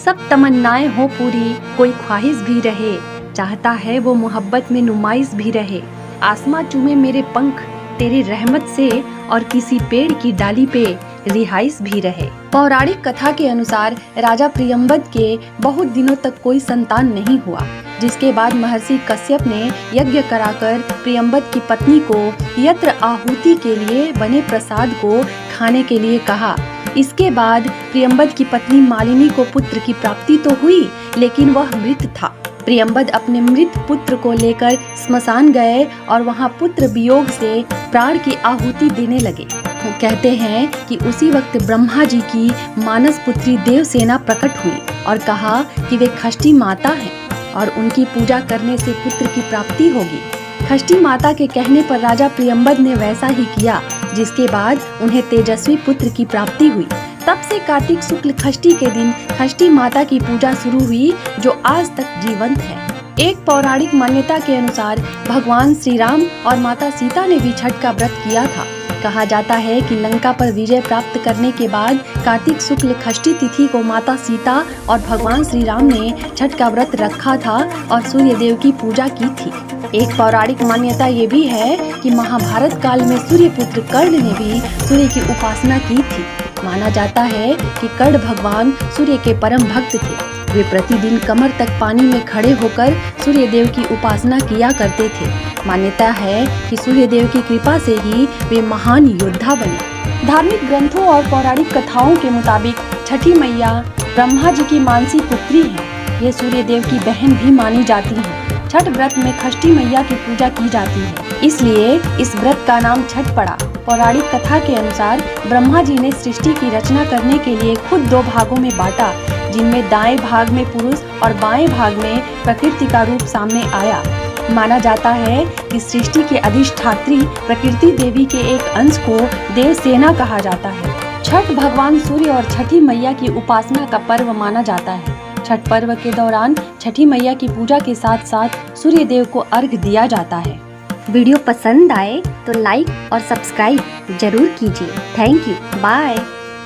सब तमन्नाएं हो पूरी, कोई ख्वाहिश भी रहे, चाहता है वो मोहब्बत में नुमाइश भी रहे। आसमां चूमे मेरे पंख तेरी रहमत से, और किसी पेड़ की डाली पे रिहाइश भी रहे। पौराणिक कथा के अनुसार राजा प्रियंबद के बहुत दिनों तक कोई संतान नहीं हुआ, जिसके बाद महर्षि कश्यप ने यज्ञ कराकर प्रियंबद की पत्नी को यत्र आहुति के लिए बने प्रसाद को खाने के लिए कहा। इसके बाद प्रियंबद की पत्नी मालिनी को पुत्र की प्राप्ति तो हुई, लेकिन वह मृत था। प्रियंबद अपने मृत पुत्र को लेकर स्मशान गए और वहां पुत्र वियोग से प्राण की आहुति देने लगे। कहते हैं कि उसी वक्त ब्रह्मा जी की मानस पुत्री देवसेना प्रकट हुई और कहा कि वे षष्ठी माता हैं और उनकी पूजा करने से पुत्र की प्राप्ति होगी। षष्ठी माता के कहने पर राजा प्रियंबद ने वैसा ही किया, जिसके बाद उन्हें तेजस्वी पुत्र की प्राप्ति हुई। तब से कार्तिक शुक्ल षष्ठी के दिन षष्ठी माता की पूजा शुरू हुई, जो आज तक जीवंत है। एक पौराणिक मान्यता के अनुसार भगवान श्री राम और माता सीता ने भी छठ का व्रत किया था। कहा जाता है कि लंका पर विजय प्राप्त करने के बाद कार्तिक शुक्ल षष्ठी तिथि को माता सीता और भगवान श्री राम ने छठ का व्रत रखा था और सूर्य देव की पूजा की थी। एक पौराणिक मान्यता ये भी है कि महाभारत काल में सूर्य पुत्र कर्ण ने भी सूर्य की उपासना की थी। माना जाता है कि कर्ण भगवान सूर्य के परम भक्त थे। वे प्रतिदिन कमर तक पानी में खड़े होकर सूर्य देव की उपासना किया करते थे। मान्यता है कि सूर्य देव की कृपा से ही वे महान योद्धा बने। धार्मिक ग्रंथों और पौराणिक कथाओं के मुताबिक छठी मैया ब्रह्मा जी की मानसी पुत्री है। ये सूर्य देव की बहन भी मानी जाती है। छठ व्रत में षष्ठी मैया की पूजा की जाती है, इसलिए इस व्रत का नाम छठ पड़ा। पौराणिक कथा के अनुसार ब्रह्मा जी ने सृष्टि की रचना करने के लिए खुद 2 भागों में बांटा, जिनमें दाएं भाग में पुरुष और बाएं भाग में प्रकृति का रूप सामने आया। माना जाता है कि सृष्टि की अधिष्ठात्री प्रकृति देवी के एक अंश को देवसेना कहा जाता है। छठ भगवान सूर्य और छठी मैया की उपासना का पर्व माना जाता है। छठ पर्व के दौरान छठी मैया की पूजा के साथ साथ सूर्य देव को अर्घ दिया जाता है। वीडियो पसंद आए तो लाइक और सब्सक्राइब जरूर कीजिए। Thank you. बाय।